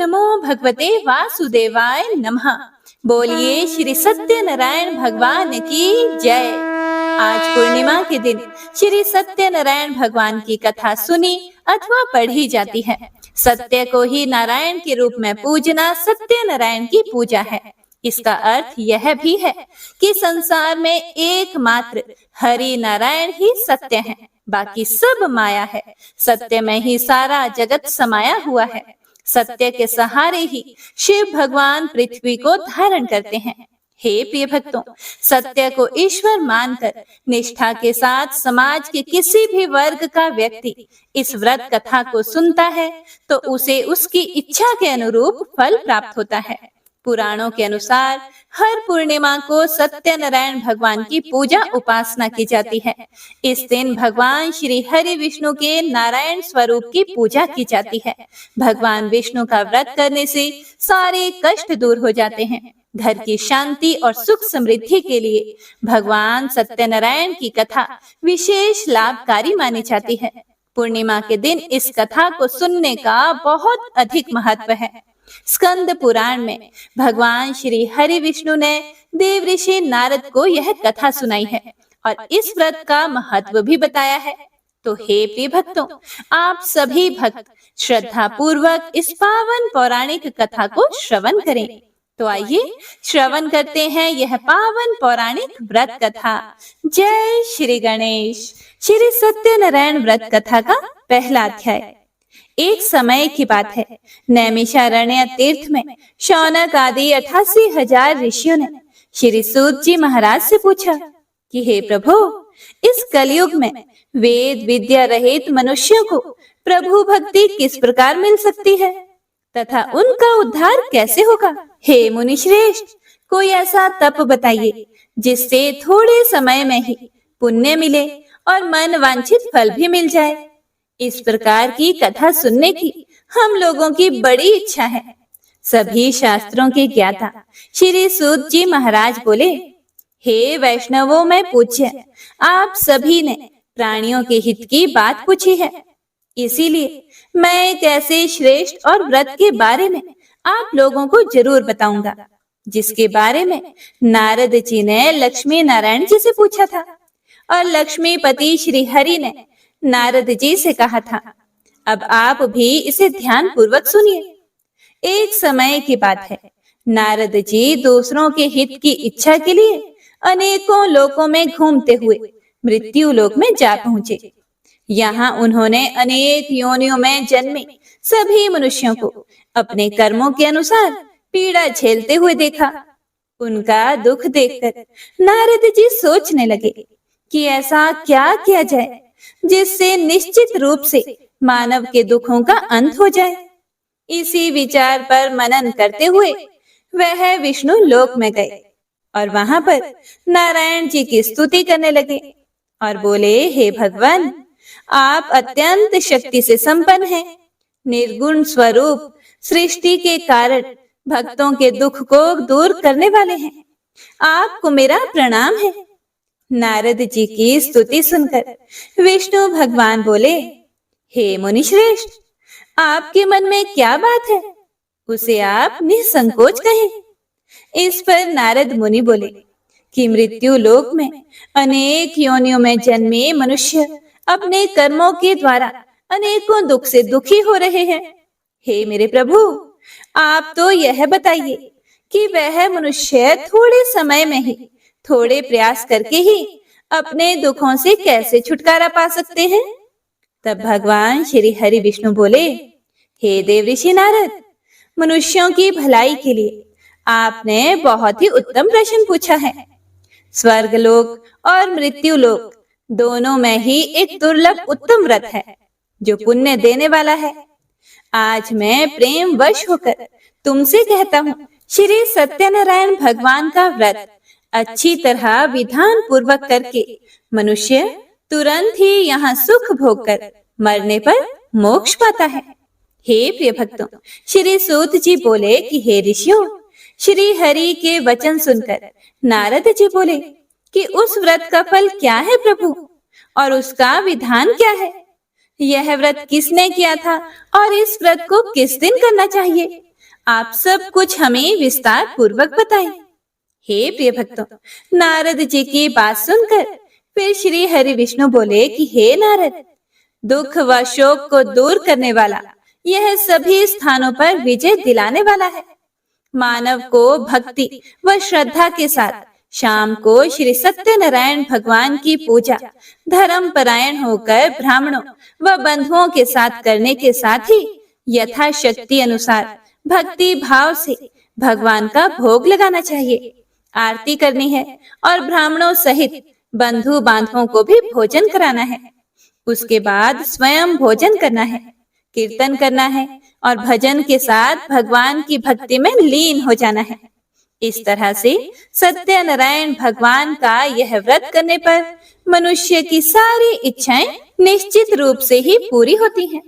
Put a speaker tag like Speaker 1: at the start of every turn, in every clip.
Speaker 1: नमो भगवते वासुदेवाय नमः। बोलिए श्री सत्यनारायण भगवान की जय। आज पूर्णिमा के दिन श्री सत्यनारायण भगवान की कथा सुनी अथवा पढ़ी जाती है। सत्य को ही नारायण के रूप में पूजना सत्यनारायण की पूजा है। इसका अर्थ यह भी है कि संसार में एकमात्र हरि नारायण ही सत्य है, बाकी सब माया है। सत्य में ही सारा जगत समाया हुआ है। सत्य के सहारे ही शिव भगवान पृथ्वी को धारण करते हैं। हे प्रिय भक्तों, सत्य को ईश्वर मानकर निष्ठा के साथ समाज के किसी भी वर्ग का व्यक्ति इस व्रत कथा को सुनता है तो उसे उसकी इच्छा के अनुरूप फल प्राप्त होता है। पुराणों के अनुसार हर पूर्णिमा को सत्यनारायण भगवान की पूजा उपासना की जाती है। इस दिन भगवान श्री हरि विष्णु के नारायण स्वरूप की पूजा की जाती है। भगवान विष्णु का व्रत करने से सारे कष्ट दूर हो जाते हैं। घर की शांति और सुख समृद्धि के लिए भगवान सत्यनारायण की कथा विशेष लाभकारी मानी जाती है। पूर्णिमा के दिन इस कथा को सुनने का बहुत अधिक महत्व है। स्कंद पुराण में भगवान श्री हरि विष्णु ने देव ऋषि नारद को यह कथा सुनाई है और इस व्रत का महत्व भी बताया है। तो हे प्रिय भक्तों, आप सभी भक्त श्रद्धा पूर्वक इस पावन पौराणिक कथा को श्रवण करें। तो आइए श्रवण करते हैं यह पावन पौराणिक व्रत कथा। जय श्री गणेश। श्री सत्यनारायण व्रत कथा का पहला अध्याय। एक समय की बात है, नैमिषारण्य तीर्थ में शौनक आदि 88,000 ऋषियों ने श्री सूत जी महाराज से पूछा कि हे प्रभु, इस कलयुग में वेद विद्या रहित मनुष्यों को प्रभु भक्ति किस प्रकार मिल सकती है तथा उनका उद्धार कैसे होगा? हे मुनि श्रेष्ठ, कोई ऐसा तप बताइए जिससे थोड़े समय में ही पुण्य मिले और मन वांछित फल भी मिल जाए। इस प्रकार की कथा सुनने की हम लोगों की बड़ी इच्छा है। सभी शास्त्रों के ज्ञाता श्री सूत जी महाराज बोले, हे वैष्णवों में पूज्य, आप सभी ने प्राणियों के हित की बात पूछी है, इसीलिए मैं एक ऐसे श्रेष्ठ और व्रत के बारे में आप लोगों को जरूर बताऊंगा, जिसके बारे में नारद जी ने लक्ष्मी नारायण जी से पूछा था और लक्ष्मीपति श्री हरि ने नारद जी से कहा था। अब आप भी इसे ध्यान पूर्वक सुनिए। एक समय की बात है, नारद जी दूसरों के हित की इच्छा के लिए अनेकों लोकों में घूमते हुए मृत्यु लोक में जा पहुंचे। यहाँ उन्होंने अनेक योनियों में जन्मे सभी मनुष्यों को अपने कर्मों के अनुसार पीड़ा झेलते हुए देखा। उनका दुख देखकर नारद जी सोचने लगे कि ऐसा क्या किया जाए जिससे निश्चित रूप से मानव के दुखों का अंत हो जाए। इसी विचार पर मनन करते हुए वह विष्णु लोक में गए और वहां पर नारायण जी की स्तुति करने लगे और बोले, हे भगवान, आप अत्यंत शक्ति से संपन्न हैं, निर्गुण स्वरूप, सृष्टि के कारण भक्तों के दुख को दूर करने वाले हैं। आपको मेरा प्रणाम है। नारद जी की स्तुति सुनकर विष्णु भगवान बोले, हे मुनि श्रेष्ठ, आपके मन में क्या बात है, उसे आप निसंकोच कहें। इस पर नारद मुनि बोले कि मृत्यु लोक में अनेक योनियों में जन्मे मनुष्य अपने कर्मों के द्वारा अनेकों दुख से दुखी हो रहे हैं। हे मेरे प्रभु, आप तो यह बताइए कि वह मनुष्य थोड़े समय में ही, थोड़े प्रयास करके ही अपने दुखों से कैसे छुटकारा पा सकते हैं? तब भगवान श्री हरि विष्णु बोले, हे देव ऋषि नारद, मनुष्यों की भलाई के लिए आपने बहुत ही उत्तम प्रश्न पूछा है। स्वर्ग लोक और मृत्यु लोक दोनों में ही एक दुर्लभ उत्तम व्रत है जो पुण्य देने वाला है। आज मैं प्रेम वश होकर तुमसे कहता हूँ, श्री सत्यनारायण भगवान का व्रत अच्छी तरह विधान पूर्वक करके मनुष्य तुरंत ही यहाँ सुख भोग कर मरने पर मोक्ष पाता है। हे प्रिय भक्तों, श्री सूत जी बोले कि हे ऋषियों, श्री हरि के वचन सुनकर नारद जी बोले कि उस व्रत का फल क्या है प्रभु, और उसका विधान क्या है? यह व्रत किसने किया था और इस व्रत को किस दिन करना चाहिए? आप सब कुछ हमें विस्तार पूर्वक बताएं। हे प्रिय भक्तों, नारद जी की बात सुनकर फिर श्री हरि विष्णु बोले कि हे नारद, दुख व शोक को दूर करने वाला, यह सभी स्थानों पर विजय दिलाने वाला है। मानव को भक्ति व श्रद्धा के साथ शाम को श्री सत्यनारायण भगवान की पूजा धर्म परायण होकर ब्राह्मणों व बंधुओं के साथ करने के साथ ही यथाशक्ति अनुसार भक्ति भाव से भगवान का भोग लगाना चाहिए, आरती करनी है और ब्राह्मणों सहित बंधु बांधवों को भी भोजन कराना है। उसके बाद स्वयं भोजन करना है, कीर्तन करना है और भजन के साथ भगवान की भक्ति में लीन हो जाना है। इस तरह से सत्यनारायण भगवान का यह व्रत करने पर मनुष्य की सारी इच्छाएं निश्चित रूप से ही पूरी होती हैं।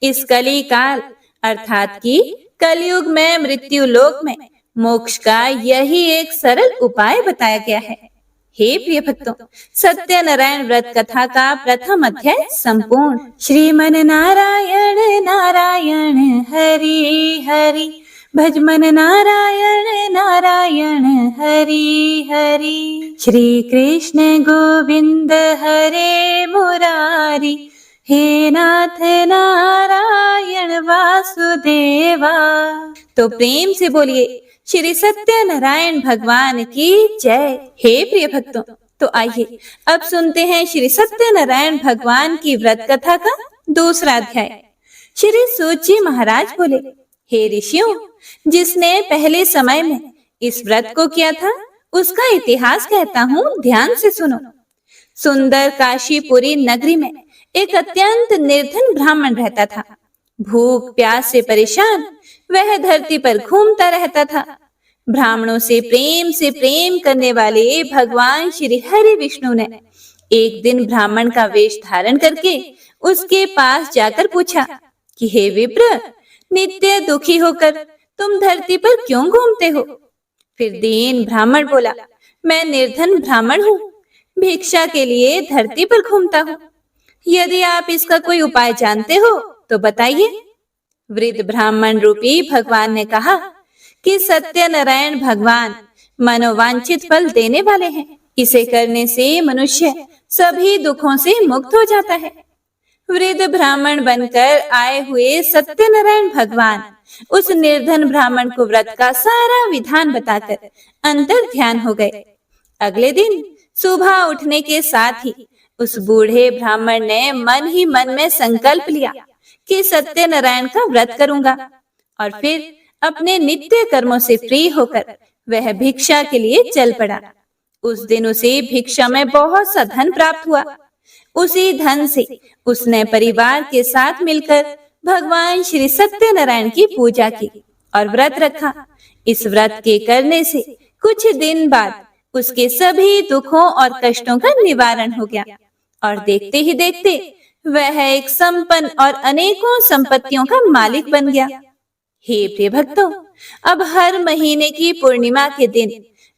Speaker 1: इस कली काल अर्थात कि कलयुग में मृत्यु लोक में मोक्ष का यही एक सरल उपाय बताया गया है। हे प्रिय भक्तों, सत्यनारायण व्रत कथा का प्रथम अध्याय संपूर्ण। श्रीमन नारायण नारायण हरि हरि, भजमन नारायण नारायण हरि हरि। श्री कृष्ण गोविंद हरे मुरारी, हे नाथ नारायण वासुदेवा। तो प्रेम से बोलिए श्री सत्यनारायण भगवान की जय। हे प्रिय भक्तों, तो आइए अब सुनते हैं श्री सत्यनारायण भगवान की व्रत कथा का दूसरा अध्याय। श्री सूत जी महाराज बोले, हे ऋषियों, जिसने पहले समय में इस व्रत को किया था उसका इतिहास कहता हूँ, ध्यान से सुनो। सुंदर काशीपुरी नगरी में एक अत्यंत निर्धन ब्राह्मण रहता था। भूख प्यास से परेशान वह धरती पर घूमता रहता था। ब्राह्मणों से प्रेम करने वाले भगवान श्री हरि विष्णु ने एक दिन ब्राह्मण का वेश धारण करके उसके पास जाकर पूछा कि हे विप्र, नित्य दुखी होकर तुम धरती पर क्यों घूमते हो? फिर दीन ब्राह्मण बोला, मैं निर्धन ब्राह्मण हूँ, भिक्षा के लिए धरती पर घूमता हूँ। यदि आप इसका कोई उपाय जानते हो तो बताइए। वृद्ध ब्राह्मण रूपी भगवान ने कहा कि सत्यनारायण भगवान मनोवांछित फल देने वाले हैं। इसे करने से मनुष्य सभी दुखों से मुक्त हो जाता है। वृद्ध ब्राह्मण बनकर आए हुए सत्यनारायण भगवान उस निर्धन ब्राह्मण को व्रत का सारा विधान बताकर अंतर ध्यान हो गए। अगले दिन सुबह उठने के साथ ही उस बूढ़े ब्राह्मण ने मन ही मन में संकल्प लिया कि सत्यनारायण का व्रत करूंगा, और फिर अपने नित्य कर्मों से फ्री होकर वह भिक्षा के लिए चल पड़ा। उस दिन उसे भिक्षा में बहुत सा धन प्राप्त हुआ। उसी धन से उसने परिवार के साथ मिलकर भगवान श्री सत्यनारायण की पूजा की और व्रत रखा। इस व्रत के करने से कुछ दिन बाद उसके सभी दुखों और कष्टों का निवारण हो गया और देखते ही देखते वह एक संपन्न और अनेकों संपत्तियों का मालिक बन गया। हे प्रिय भक्तों, अब हर महीने की पूर्णिमा के दिन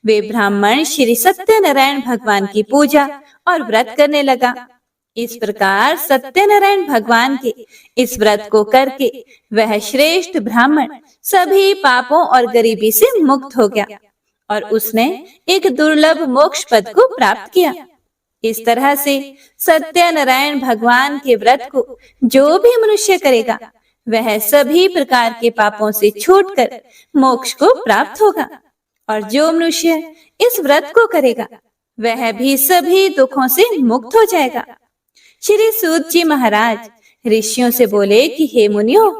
Speaker 1: वे ब्राह्मण श्री सत्यनारायण भगवान की पूजा और व्रत करने लगा। इस प्रकार सत्यनारायण भगवान के इस व्रत को करके वह श्रेष्ठ ब्राह्मण सभी पापों और गरीबी से मुक्त हो गया और उसने एक दुर्लभ मोक्ष पद को प्राप्त किया। इस तरह से सत्यनारायण भगवान के व्रत को जो भी मनुष्य करेगा वह सभी प्रकार के पापों से छूटकर मोक्ष को प्राप्त होगा, और जो मनुष्य इस व्रत को करेगा वह भी सभी दुखों से मुक्त हो जाएगा। श्री सूत जी महाराज ऋषियों से बोले कि हे मुनियों,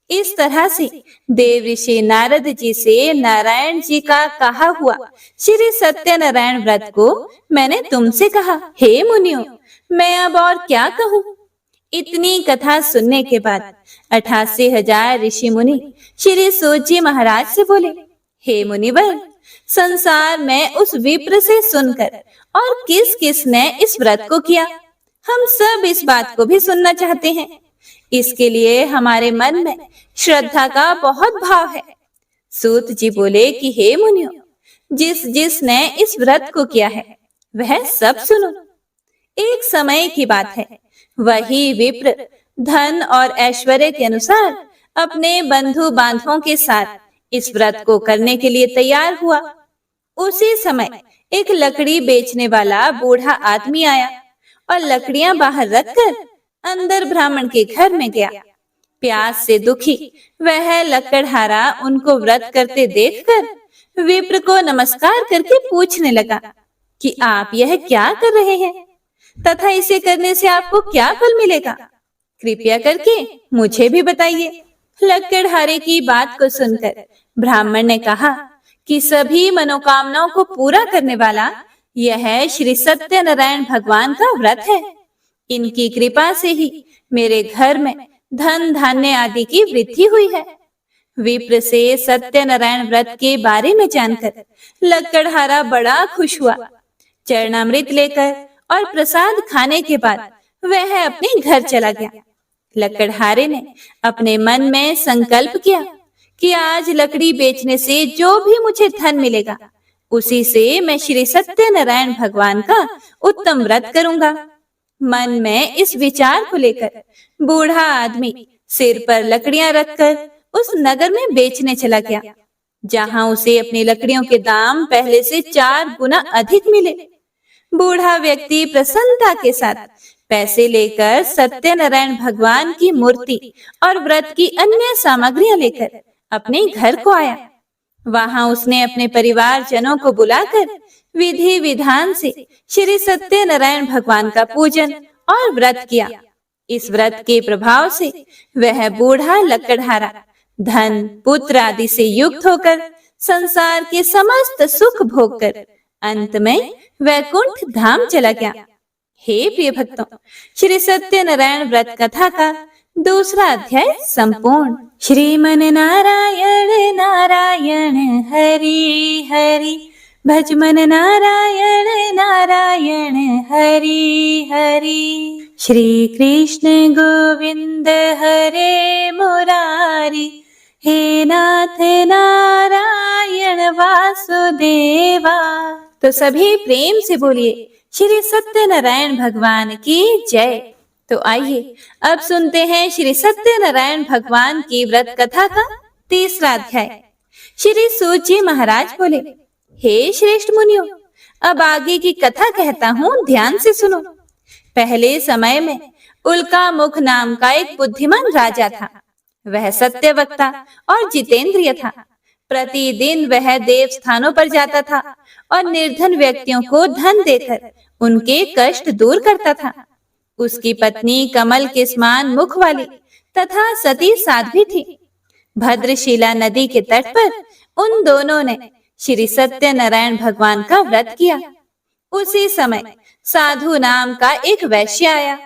Speaker 1: इस तरह से देव ऋषि नारद जी से नारायण जी का कहा हुआ श्री सत्यनारायण व्रत को मैंने तुमसे कहा। हे मुनियों, मैं अब और क्या कहूँ? इतनी कथा सुनने के बाद 88,000 ऋषि मुनि श्री सूत जी महाराज से बोले, हे मुनिवर, संसार में उस विप्र से सुनकर और किस किस ने इस व्रत को किया, हम सब इस बात को भी सुनना चाहते हैं। इसके लिए हमारे मन में श्रद्धा का बहुत भाव है। सूत जी बोले कि हे मुनियों, जिस जिसने इस व्रत को किया है वह सब सुनो। एक समय की बात है, वही विप्र धन और ऐश्वर्य के अनुसार अपने बंधु बांधवों के साथ इस व्रत को करने के लिए तैयार हुआ। उसी समय एक लकड़ी बेचने वाला बूढ़ा आदमी आया और लकड़ियां बाहर रखकर अंदर ब्राह्मण के घर में गया। प्यास से दुखी वह लकड़हारा उनको व्रत करते देखकर विप्र को नमस्कार करके पूछने लगा कि आप यह क्या कर रहे हैं तथा इसे करने से आपको क्या फल मिलेगा? कृपया करके मुझे भी बताइए। लकड़हारे की बात को सुनकर ब्राह्मण ने कहा कि सभी मनोकामनाओं को पूरा करने वाला यह श्री सत्यनारायण भगवान का व्रत है। इनकी कृपा से ही मेरे घर में धन धान्य आदि की वृद्धि हुई है। विप्र से सत्यनारायण व्रत के बारे में जानकर लकड़हारा बड़ा खुश हुआ। चरणामृत लेकर और प्रसाद खाने के बाद वह अपने घर चला गया। लकड़हारे ने अपने मन में संकल्प किया कि आज लकड़ी बेचने से जो भी मुझे धन मिलेगा उसी से मैं श्री सत्यनारायण भगवान का उत्तम व्रत करूंगा। मन में इस विचार को लेकर बूढ़ा आदमी सिर पर लकड़ियां रखकर उस नगर में बेचने चला गया, जहां उसे अपनी लकड़ियों के दाम पहले से 4 गुना अधिक मिले। बूढ़ा व्यक्ति प्रसन्नता के साथ पैसे लेकर सत्यनारायण भगवान की मूर्ति और व्रत की अन्य सामग्रियां लेकर अपने घर को आया। वहां उसने अपने परिवार जनों को बुलाकर विधि विधान से श्री सत्यनारायण भगवान का पूजन और व्रत किया। इस व्रत के प्रभाव से वह बूढ़ा लकड़हारा धन पुत्र आदि से युक्त होकर संसार के समस्त सुख भोग कर अंत में वैकुंठ धाम चला गया। हे प्रिय भक्तों, श्री सत्यनारायण व्रत कथा का दूसरा अध्याय संपूर्ण। श्रीमन नारायण नारायण हरि हरि, भज मन नारायण नारायण हरि हरि। श्री कृष्ण गोविंद हरे मुरारी, हे नाथ नारायण वासुदेवा। तो सभी प्रेम से बोलिए श्री सत्यनारायण भगवान की जय। तो आइए अब सुनते हैं श्री सत्यनारायण भगवान की व्रत कथा का तीसरा अध्याय। श्री सूत जी महाराज बोले, हे श्रेष्ठ मुनियों, अब आगे की कथा कहता हूँ, ध्यान से सुनो। पहले समय में उल्का मुख नाम का एक बुद्धिमान राजा था। वह सत्यवक्ता और जितेंद्रिय था। प्रतिदिन वह देव स्थानों पर जाता था और निर्धन व्यक्तियों को धन देकर उनके कष्ट दूर करता था। उसकी पत्नी कमल के समान मुख वाली तथा सती साध्वी थी। भद्रशिला नदी के तट पर उन दोनों ने श्री सत्यनारायण भगवान का व्रत किया। उसी समय साधु नाम का एक वैश्य आया।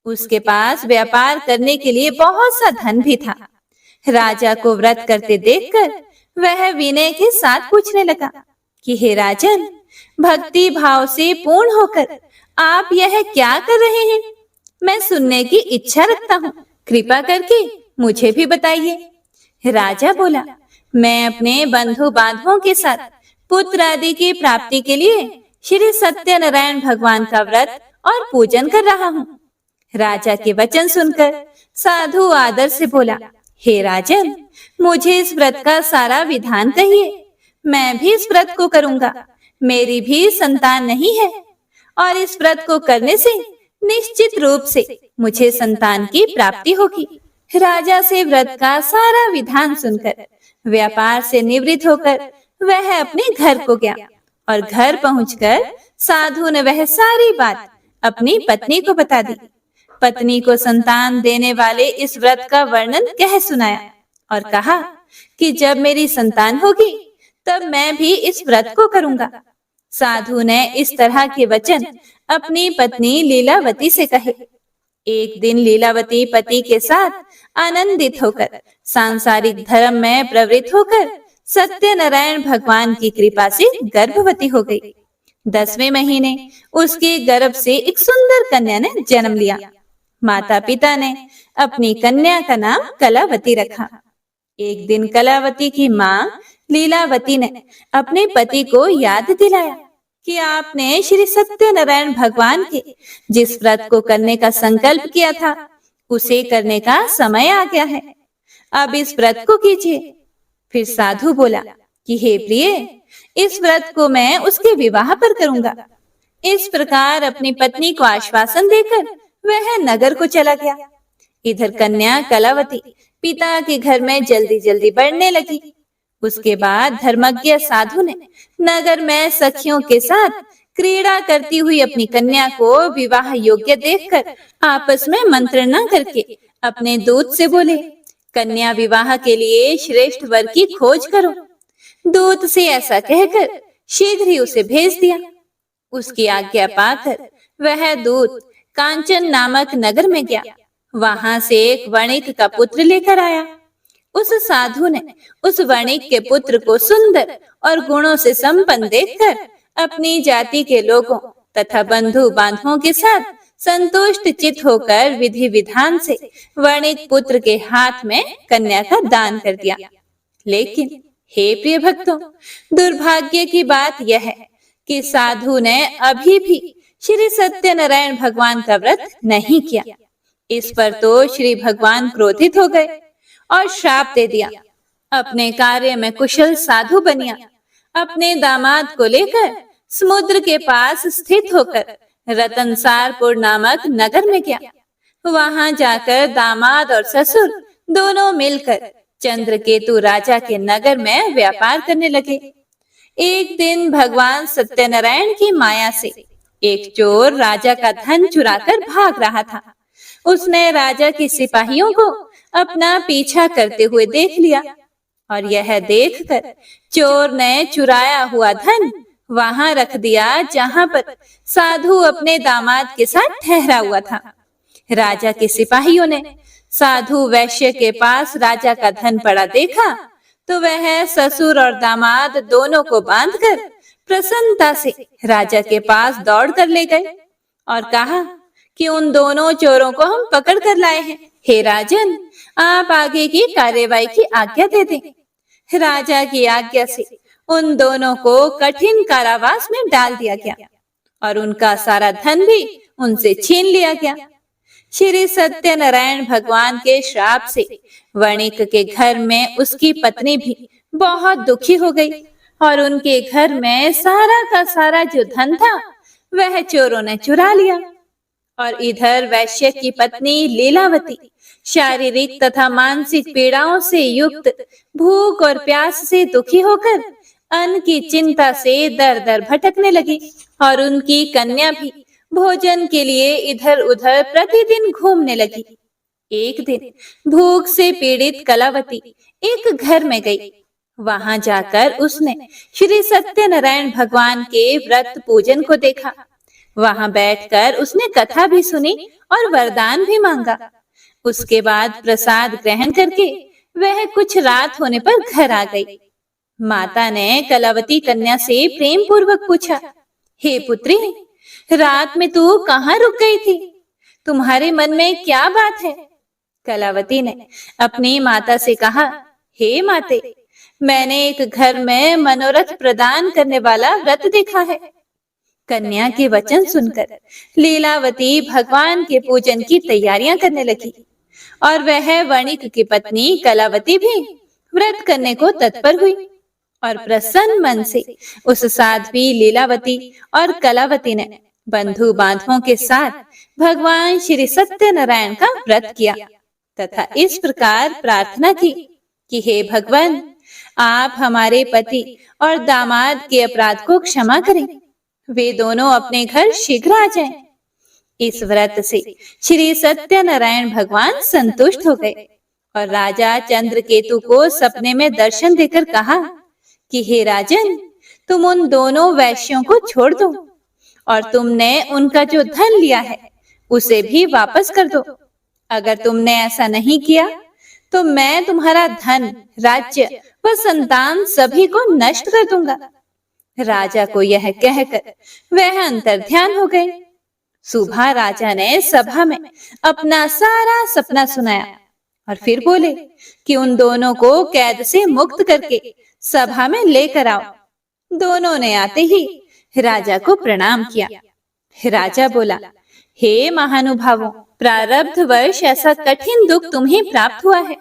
Speaker 1: उसके पास व्यापार करने के लिए बहुत सा धन भी था। राजा को व्रत करते देखकर वह विनय के साथ पूछने लगा कि हे राजन, भक्ति भाव से पूर्ण होकर आप यह क्या कर रहे हैं? मैं सुनने की इच्छा रखता हूँ, कृपा करके मुझे भी बताइए। राजा बोला, मैं अपने बंधु बांधवों के साथ पुत्र आदि की प्राप्ति के लिए श्री सत्यनारायण भगवान का व्रत और पूजन कर रहा हूँ। राजा के वचन सुनकर साधु आदर से बोला, हे राजन, मुझे इस व्रत का सारा विधान कहिए। मैं भी इस व्रत को करूंगा। मेरी भी संतान नहीं है और इस व्रत को करने से निश्चित रूप से मुझे संतान की प्राप्ति होगी। राजा से व्रत का सारा विधान सुनकर व्यापार से निवृत्त होकर वह अपने घर को गया और घर पहुंचकर साधु ने वह सारी बात अपनी पत्नी को बता दी। पत्नी को संतान देने वाले इस व्रत का वर्णन कह सुनाया और कहा कि जब मेरी संतान होगी तब मैं भी इस व्रत को करूंगा। साधु ने इस तरह के वचन अपनी पत्नी लीलावती से कहे। एक दिन लीलावती पति के साथ आनंदित होकर सांसारिक धर्म में प्रवृत्त होकर सत्यनारायण भगवान की कृपा से गर्भवती हो गई। 10वें महीने उसके गर्भ से एक सुंदर कन्या ने जन्म लिया। माता पिता ने अपनी कन्या का नाम कलावती रखा। एक दिन कलावती की माँ लीलावती ने अपने पति को याद दिलाया कि आपने श्री सत्यनारायण भगवान के जिस व्रत को करने का संकल्प किया था उसे करने का समय आ गया है। अब इस व्रत को कीजिए। फिर साधु बोला कि हे प्रिय, इस व्रत को मैं उसके विवाह पर करूंगा। इस प्रकार अपनी पत्नी को आश्वासन देकर वह नगर को चला गया। इधर कन्या कलावती पिता के घर में जल्दी जल्दी बढ़ने लगी। उसके बाद धर्मज्ञ साधु ने नगर में सखियों के साथ क्रीड़ा करती हुई अपनी कन्या को विवाह योग्य देखकर आपस में मंत्रणा करके अपने दूत से बोले, कन्या विवाह के लिए श्रेष्ठ वर की खोज करो। दूत से ऐसा कहकर शीघ्र ही उसे भेज दिया। उसकी आज्ञा पाकर वह दूत कांचन नामक नगर में गया। वहां से एक वणिक का पुत्र लेकर आया। उस साधु ने उस वणिक के पुत्र को सुंदर और गुणों से संपन्न देखकर अपनी जाति के लोगों तथा बंधु बांधवों के साथ संतुष्ट चित होकर विधि विधान से वणिक पुत्र के हाथ में कन्या का दान कर दिया। लेकिन हे प्रिय भक्तों, दुर्भाग्य की बात यह है कि साधु ने अभी भी श्री सत्यनारायण भगवान का व्रत नहीं किया। इस पर तो श्री भगवान क्रोधित हो गए और श्राप दे दिया। अपने कार्य में कुशल साधु बनिया अपने दामाद को लेकर समुद्र के पास स्थित होकर रतनसारपुर नामक नगर में गया। वहां जाकर दामाद और ससुर दोनों मिलकर चंद्रकेतु राजा के नगर में व्यापार करने लगे। एक दिन भगवान सत्यनारायण की माया से एक चोर राजा का धन चुराकर भाग रहा था। उसने राजा के सिपाहियों को अपना पीछा करते हुए देख लिया और यह देखकर चोर ने चुराया हुआ धन वहां रख दिया जहां पर साधु अपने दामाद के साथ ठहरा हुआ था। राजा के सिपाहियों ने साधु वैश्य के पास राजा का धन पड़ा देखा तो वह ससुर और दामाद दोनों को बांधकर प्रसन्नता से राजा के पास दौड़ कर ले गए और कहा कि उन दोनों चोरों को हम पकड़ कर लाए हैं। हे राजन, आप आगे की कार्यवाही की आज्ञा दे दें। राजा की आज्ञा से उन दोनों को कठिन कारावास में डाल दिया गया और उनका सारा धन भी उनसे छीन लिया गया। श्री सत्यनारायण भगवान के श्राप से वणिक के घर में उसकी पत्नी भी बहुत दुखी हो गई और उनके घर में सारा का सारा जो धन था वह चोरों ने चुरा लिया। और इधर वैश्य की पत्नी लीलावती शारीरिक तथा मानसिक पीड़ाओं से युक्त भूख और प्यास से दुखी होकर अन्न की चिंता से दर दर भटकने लगी और उनकी कन्या भी भोजन के लिए इधर उधर प्रतिदिन घूमने लगी। एक दिन भूख से पीड़ित कलावती एक घर में गई। वहां जाकर उसने श्री सत्यनारायण भगवान के व्रत पूजन को देखा। वहां बैठकर उसने कथा भी सुनी और वरदान भी मांगा। उसके बाद प्रसाद ग्रहण करके वह कुछ रात होने पर घर आ गई। माता ने कलावती कन्या से प्रेम पूर्वक पूछा, हे पुत्री, रात में तू कहाँ रुक गई थी? तुम्हारे मन में क्या बात है? कलावती ने अपनी माता से कहा, हे माते, मैंने एक घर में मनोरथ प्रदान करने वाला व्रत देखा है। कन्या के वचन सुनकर लीलावती भगवान के पूजन की तैयारियां करने लगी और वह वणिक की पत्नी कलावती भी व्रत करने को तत्पर हुई और प्रसन्न मन से उस साध्वी लीलावती और कलावती ने बंधु बांधवों के साथ भगवान श्री सत्यनारायण का व्रत किया तथा इस प्रकार प्रार्थना की कि हे भगवान, आप हमारे पति और दामाद के अपराध को क्षमा करें। वे दोनों अपने घर शीघ्र आ जाएं। इस व्रत से श्री सत्यनारायण भगवान संतुष्ट हो गए और राजा चंद्रकेतु को सपने में दर्शन देकर कहा कि हे राजन, तुम उन दोनों वैश्यों को छोड़ दो और तुमने उनका जो धन लिया है उसे भी वापस कर दो। अगर तुमने ऐसा नहीं किया तो मैं तुम्हारा धन, राज्य व संतान सभी को नष्ट कर दूंगा। राजा को यह कहकर वह अंतर्ध्यान हो गए। सुबह राजा ने सभा में अपना सारा सपना सुनाया और फिर बोले कि उन दोनों को कैद से मुक्त करके सभा में लेकर आओ। दोनों ने आते ही राजा को प्रणाम किया। राजा बोला, हे महानुभावों, प्रारब्ध वर्ष ऐसा कठिन दुख तुम्हें प्राप्त हुआ है,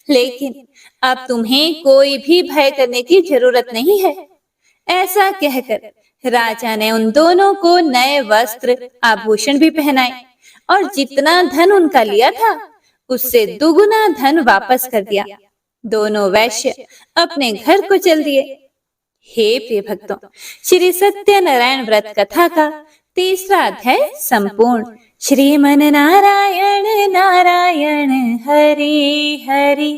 Speaker 1: लेकिन अब तुम्हें कोई भी भय करने की जरूरत नहीं है। ऐसा कहकर राजा ने उन दोनों को नए वस्त्र आभूषण भी पहनाए और जितना धन उनका लिया था उससे दुगुना धन वापस कर दिया। दोनों वैश्य अपने घर को चल दिए। हे प्रिय भक्तों, श्री सत्यनारायण व्रत कथा का तीसरा अध्याय संपूर्ण। श्रीमन नारायण नारायण हरि हरि,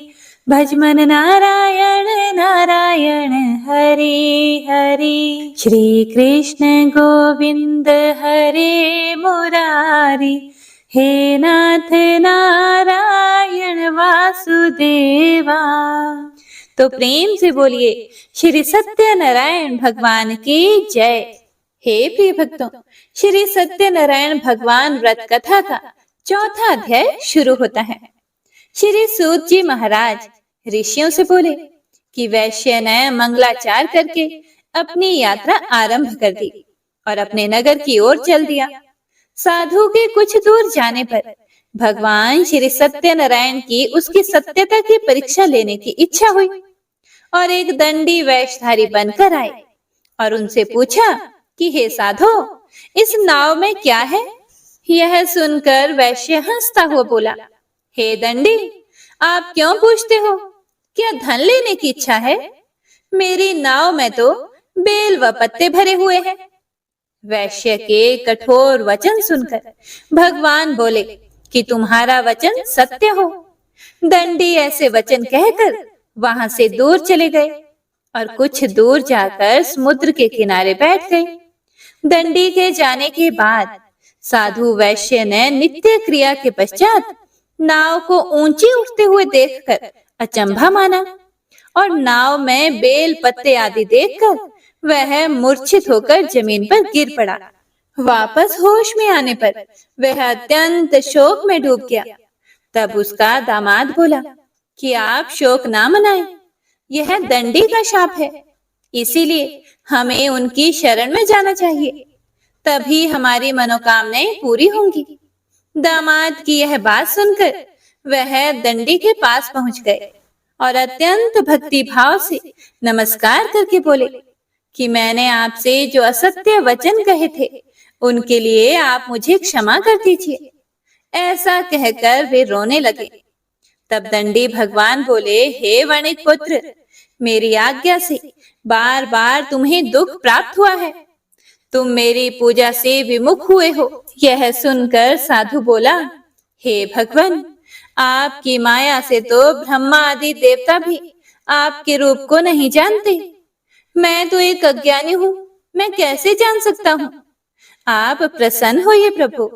Speaker 1: भजमन नारायण नारायण हरि हरि। श्री कृष्ण गोविंद हरे मुरारी, हे नाथ नारायण वासुदेवा। तो प्रेम से बोलिए श्री सत्यनारायण भगवान की जय। हे प्रिय भक्तों, श्री सत्यनारायण भगवान व्रत कथा का चौथा अध्याय शुरू होता है। श्री सूत जी महाराज ऋषियों से बोले कि वैश्य ने मंगलाचार करके अपनी यात्रा आरंभ कर दी और अपने नगर की ओर चल दिया। साधु के कुछ दूर जाने पर भगवान श्री सत्यनारायण की उसकी सत्यता की परीक्षा लेने की इच्छा हुई और एक दंडी वेशधारी बनकर आए और उनसे पूछा कि हे साधो, इस नाव में क्या है? यह सुनकर वैश्य हंसता हुआ बोला, हे दंडी, आप क्यों पूछते हो? क्या धन लेने की इच्छा है? मेरी नाव में तो बेल व पत्ते भरे हुए हैं। वैश्य के कठोर वचन सुनकर भगवान बोले कि तुम्हारा वचन सत्य हो। दंडी ऐसे वचन कहकर वहां से दूर चले गए और कुछ दूर जाकर समुद्र के किनारे बैठ गए। दंडी के जाने के बाद साधु वैश्य ने नित्य क्रिया के पश्चात नाव को ऊंची उठते हुए देखकर अचंभा माना और नाव में बेल पत्ते आदि देखकर वह मूर्छित होकर जमीन पर गिर पड़ा। वापस होश में आने पर वह अत्यंत शोक में डूब गया। तब उसका दामाद बोला कि आप शोक ना मनाएं, यह दंडी का शाप है, इसीलिए हमें उनकी शरण में जाना चाहिए, तभी हमारी मनोकामनाएं पूरी होंगी। दामाद की यह बात सुनकर वह दंडी के पास पहुंच गए और अत्यंत भक्ति भाव से नमस्कार करके बोले कि मैंने आपसे जो असत्य वचन कहे थे उनके लिए आप मुझे क्षमा कर दीजिए। ऐसा कहकर वे रोने लगे। तब दंडी भगवान बोले, हे वणिक पुत्र, मेरी आज्ञा से बार बार तुम्हें दुख प्राप्त हुआ है, तुम मेरी पूजा से विमुख हुए हो। यह सुनकर साधु बोला, हे भगवान, आपकी माया से तो ब्रह्मा आदि देवता भी आपके रूप को नहीं जानते। मैं तो एक अज्ञानी हूँ, मैं कैसे जान सकता हूँ? आप प्रसन्न होइए प्रभु,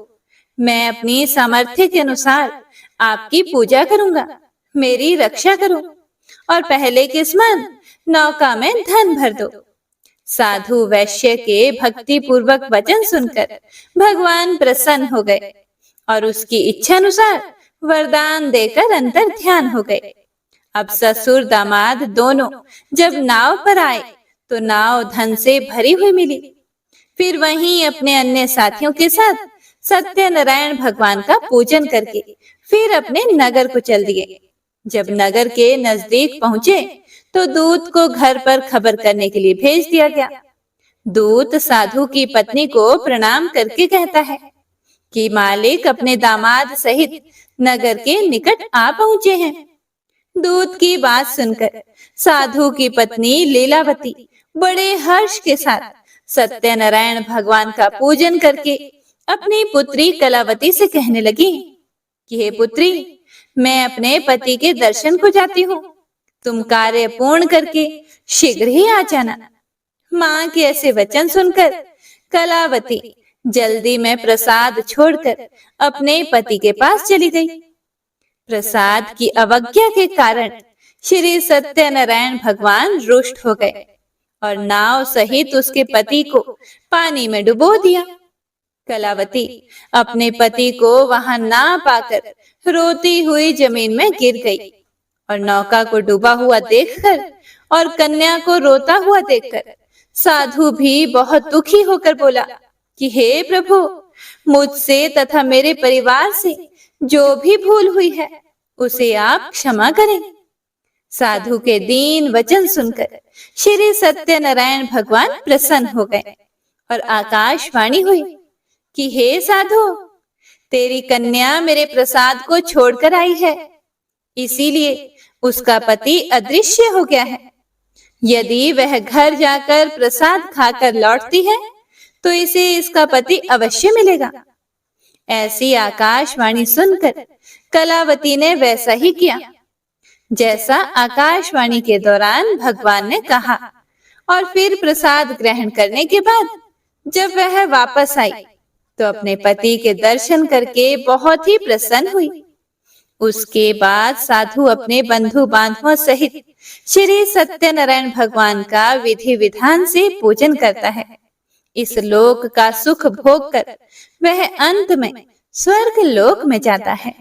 Speaker 1: मैं अपनी सामर्थ्य के अनुसार आपकी पूजा करूंगा, मेरी रक्षा करो और पहले के समान नौका में धन भर दो। साधु वैश्य के भक्ति पूर्वक वचन सुनकर भगवान प्रसन्न हो गए और उसकी इच्छा अनुसार वरदान देकर अंतर ध्यान हो गए। अब ससुर दामाद दोनों जब नाव पर आए तो नाव धन से भरी हुई मिली। फिर वहीं अपने अन्य साथियों के साथ सत्यनारायण भगवान का पूजन करके फिर अपने नगर को चल दिए। जब नगर के नजदीक पहुंचे तो दूत को घर पर खबर करने के लिए भेज दिया गया। दूत साधु की पत्नी को प्रणाम करके कहता है कि मालिक अपने दामाद सहित नगर के निकट आ पहुंचे हैं। दूत की बात सुनकर साधु की पत्नी लीलावती बड़े हर्ष के साथ सत्यनारायण भगवान का पूजन करके अपनी पुत्री कलावती से कहने लगी कि हे पुत्री, मैं अपने पति के दर्शन को जाती हूँ, तुम कार्य पूर्ण करके शीघ्र ही आ जाना। माँ के ऐसे वचन सुनकर कलावती जल्दी में प्रसाद छोड़कर अपने पति के पास चली गई। प्रसाद की अवज्ञा के कारण श्री सत्यनारायण भगवान रुष्ट हो गए और नाव सहित उसके पति को पानी में डुबो दिया। कलावती अपने पति को वहां ना पाकर रोती हुई जमीन में गिर गई और नौका को डूबा हुआ देखकर और कन्या को रोता हुआ देखकर साधु भी बहुत दुखी होकर बोला कि हे प्रभु, मुझसे तथा मेरे परिवार से जो भी भूल हुई है उसे आप क्षमा करें। साधु के दीन वचन सुनकर श्री सत्यनारायण भगवान प्रसन्न हो गए और आकाशवाणी हुई कि हे साधु, तेरी कन्या मेरे प्रसाद को छोड़कर आई है, इसीलिए उसका पति अदृश्य हो गया है। यदि वह घर जाकर प्रसाद खाकर लौटती है तो इसे इसका पति अवश्य मिलेगा। ऐसी आकाशवाणी सुनकर कलावती ने वैसा ही किया जैसा आकाशवाणी के दौरान भगवान ने कहा, और फिर प्रसाद ग्रहण करने के बाद जब वह वापस आई तो अपने पति के दर्शन करके बहुत ही प्रसन्न हुई। उसके बाद साधु अपने बंधु बांधवों सहित श्री सत्यनारायण भगवान का विधि विधान से पूजन करता है। इस लोक का सुख भोग कर वह अंत में स्वर्ग लोक में जाता है।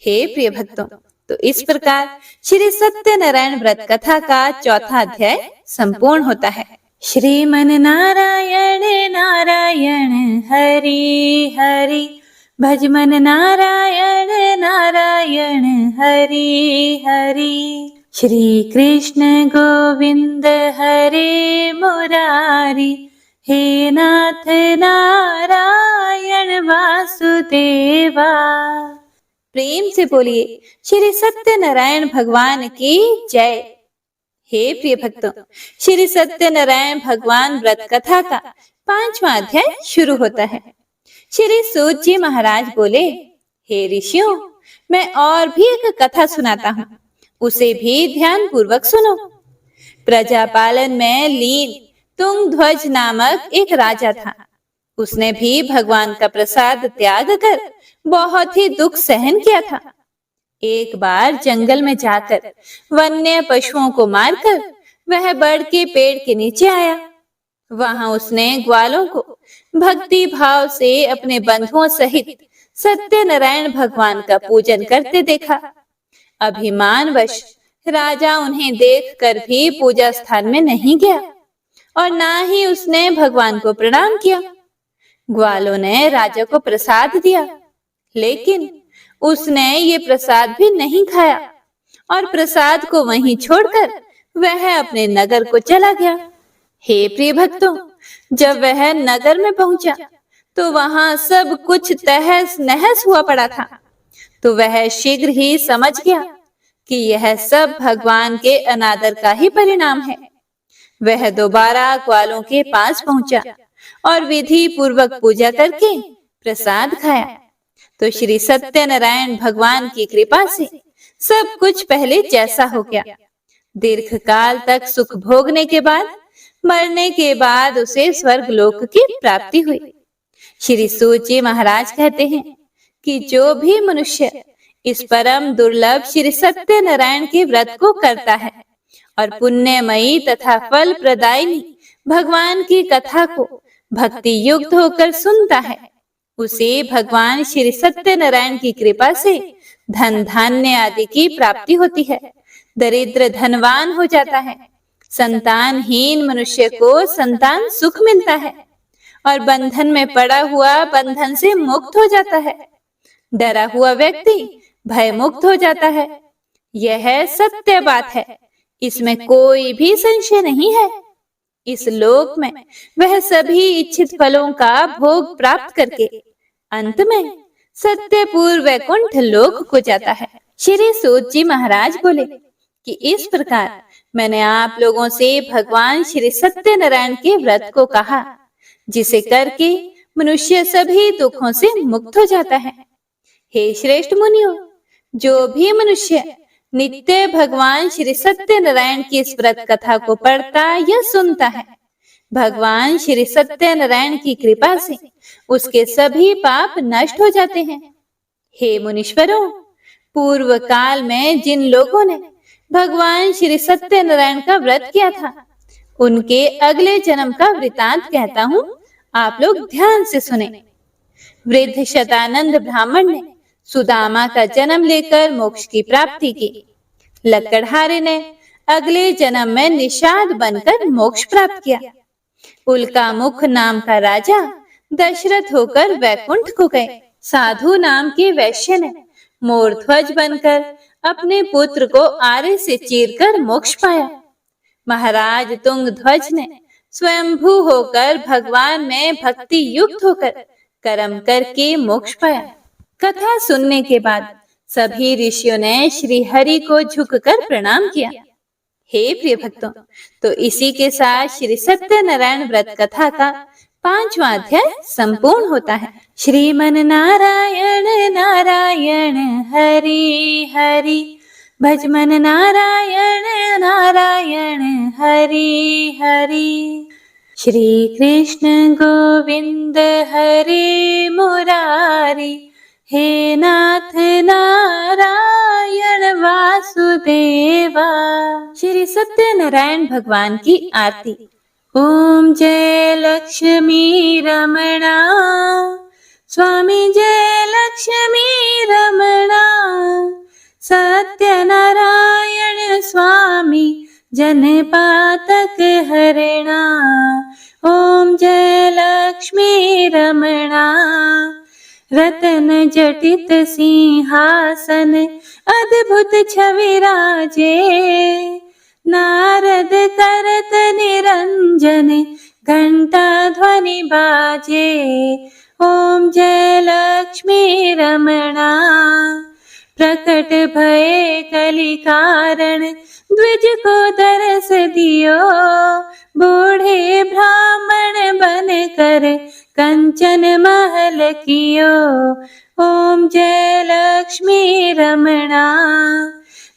Speaker 1: हे प्रिय भक्तों, तो इस प्रकार श्री सत्यनारायण व्रत कथा का चौथा अध्याय संपूर्ण होता है। श्रीमन नारायण नारायण हरि हरि, भजमन नारायण नारायण हरि हरि। श्री कृष्ण गोविंद हरे मुरारी, हे नाथ नारायण वासुदेवा। प्रेम से बोलिए श्री सत्यनारायण भगवान की जय। हे प्रिय भक्तों, श्री सत्यनारायण भगवान व्रत कथा का 5वां अध्याय शुरू होता है। श्री सूत जी महाराज बोले, हे ऋषियों, मैं और भी एक कथा सुनाता हूँ, उसे भी ध्यान पूर्वक सुनो। प्रजापालन में लीन तुंगध्वज नामक एक राजा था। उसने भी भगवान का प्रसाद त्याग कर बहुत ही दुख सहन किया था। एक बार जंगल में जाकर वन्य पशुओं को मारकर वह बड़ के पेड़ के नीचे आया। वहां उसने ग्वालों को भक्ति भाव से अपने बंधुओं सहित सत्यनारायण भगवान का पूजन करते देखा। अभिमानवश राजा उन्हें देखकर भी पूजा स्थान में नहीं गया और ना ही उसने भगवान को प्रणाम किया। ग्वालों ने राजा को प्रसाद दिया, लेकिन उसने ये प्रसाद भी नहीं खाया और प्रसाद को वहीं छोड़कर वह अपने नगर को चला गया। हे प्रिय भक्तों, जब वह नगर में पहुंचा तो वहां सब कुछ तहस नहस हुआ पड़ा था। तो वह शीघ्र ही समझ गया कि यह सब भगवान के अनादर का ही परिणाम है। वह दोबारा ग्वालों के पास पहुंचा और विधि पूर्वक पूजा करके प्रसाद खाया। तो श्री सत्यनारायण भगवान की कृपा से सब कुछ पहले जैसा हो गया। दीर्घ काल तक सुख भोगने के बाद मरने के बाद उसे स्वर्ग लोक की प्राप्ति हुई। श्री सूत जी महाराज कहते हैं कि जो भी मनुष्य इस परम दुर्लभ श्री सत्यनारायण के व्रत को करता है और पुण्यमयी तथा फल प्रदायिनी भगवान की कथा को भक्ति युक्त होकर सुनता है, उसे भगवान श्री सत्यनारायण की कृपा से धन धान्य आदि की प्राप्ति होती है। दरिद्र धनवान हो जाता है, संतानहीन मनुष्य को संतान सुख मिलता है और बंधन में पड़ा हुआ बंधन से मुक्त हो जाता है। डरा हुआ व्यक्ति भय मुक्त हो जाता है। यह सत्य बात है, इसमें कोई भी संशय नहीं है। इस लोक में वह सभी इच्छित फलों का भोग प्राप्त करके अंत में सत्यपुर वैकुंठ लोक को जाता है। श्री सूत जी महाराज बोले कि इस प्रकार मैंने आप लोगों से भगवान श्री सत्यनारायण के व्रत को कहा, जिसे करके मनुष्य सभी दुखों से मुक्त हो जाता है। हे श्रेष्ठ मुनियों, जो भी मनुष्य नित्य भगवान श्री सत्यनारायण की इस व्रत कथा को पढ़ता या सुनता है, भगवान श्री सत्यनारायण की कृपा से उसके सभी पाप नष्ट हो जाते हैं। हे मुनीश्वरों, पूर्व काल में जिन लोगों ने भगवान श्री सत्यनारायण का व्रत किया था, उनके अगले जन्म का वृतांत कहता हूँ, आप लोग ध्यान से सुने। वृद्ध शतानंद ब्राह्मण ने सुदामा का जन्म लेकर मोक्ष की प्राप्ति की। लकड़हारे ने अगले जन्म में निषाद बनकर मोक्ष प्राप्त किया। उल्का मुख नाम का राजा दशरथ होकर वैकुंठ को गए। साधु नाम के वैश्य ने मोरध्वज बनकर अपने पुत्र को आरे से चीरकर मोक्ष पाया। महाराज तुंगध्वज ने स्वयंभू होकर भगवान में भक्ति युक्त होकर कर्म करके मोक्ष पाया। कथा सुनने के बाद सभी ऋषियों ने श्री हरि को झुककर प्रणाम किया। हे प्रिय भक्तों, तो इसी के साथ श्री सत्यनारायण व्रत कथा का 5वां अध्याय संपूर्ण होता है। श्रीमन नारायण नारायण हरि हरि, भजमन नारायण नारायण हरि हरि। श्री कृष्ण गोविंद हरे मुरारी, हे नाथ नारायण वासुदेवा। श्री सत्यनारायण भगवान की आरती। ओम जय लक्ष्मी रमणा, स्वामी जय लक्ष्मी रमणा। सत्यनारायण स्वामी जनपातक हरणा। ओम जय लक्ष्मी रमणा। रतन जटित सिंहासन अद्भुत छवि राजे, नारद करत निरंजन घंटा ध्वनि बाजे। ओम जय लक्ष्मी रमणा। प्रकट भये कलि कारण, द्विज को दरस दियो। बूढ़े ब्राह्मण बन कर कंचन महल कियो। ओम जय लक्ष्मी रमणा।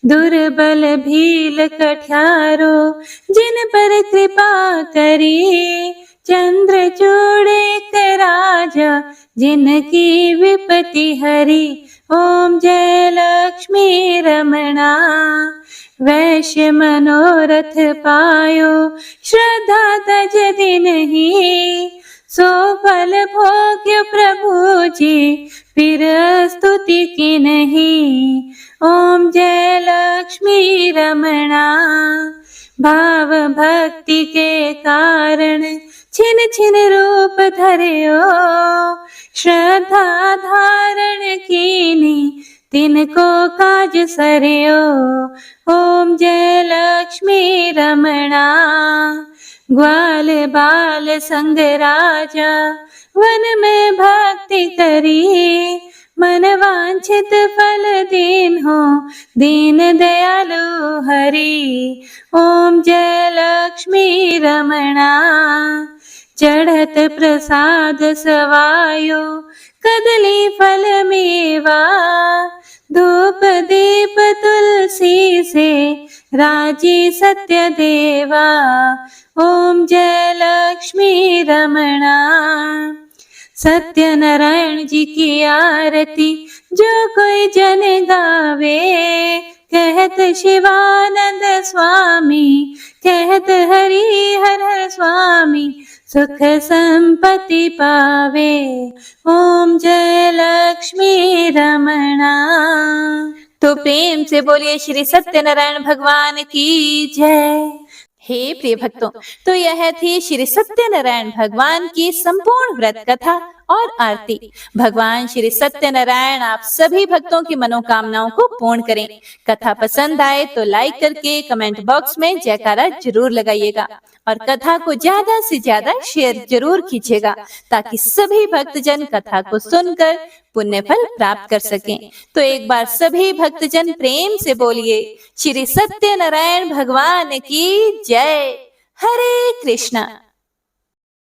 Speaker 1: दुर्बल भील कठियारो, जिन पर कृपा करी। चंद्रचूड़ एक राजा, जिनकी विपत्ति हरी। ओम जय लक्ष्मी रमणा। वैश्य मनोरथ पायो, श्रद्धा तज दिन ही। सो फल भोग्य प्रभु जी, फिर स्तुति की नहीं। ओम जय लक्ष्मी रमणा। भाव भक्ति के कारण छिन छिन रूप धर्यो। श्रद्धा धारण कीनी, तिनको काज सरयो। ओम जय लक्ष्मी रमणा। ग्वाल बाल संग राजा, वन में भक्ति करी। मन वांछित फल दीन हो, दीन दयालु हरि। ओम जय लक्ष्मी रमणा। चढ़त प्रसाद सवायो, कदली फल मेवा। धूप दीप तुलसी से, राजी सत्य देवा। ओम जय लक्ष्मी रमणा। सत्यनारायण जी की आरती जो कोई जन गावे। कहत शिवानंद स्वामी, कहत हरि हर हर स्वामी। सुख संपत्ति पावे। ओम जय लक्ष्मी रमणा। तो प्रेम से बोलिए श्री सत्यनारायण भगवान की जय। हे प्रिय भक्तों, तो यह थी श्री सत्यनारायण भगवान की संपूर्ण व्रत कथा और आरती। भगवान श्री सत्यनारायण आप सभी भक्तों की मनोकामनाओं को पूर्ण करें। कथा पसंद आए तो लाइक करके कमेंट बॉक्स में जयकारा जरूर लगाइएगा और कथा को ज्यादा से ज्यादा शेयर जरूर कीजिएगा, ताकि सभी भक्तजन कथा को सुनकर पुण्य फल प्राप्त कर सकें। तो एक बार सभी भक्तजन प्रेम से बोलिए श्री सत्यनारायण भगवान की जय। हरे कृष्णा।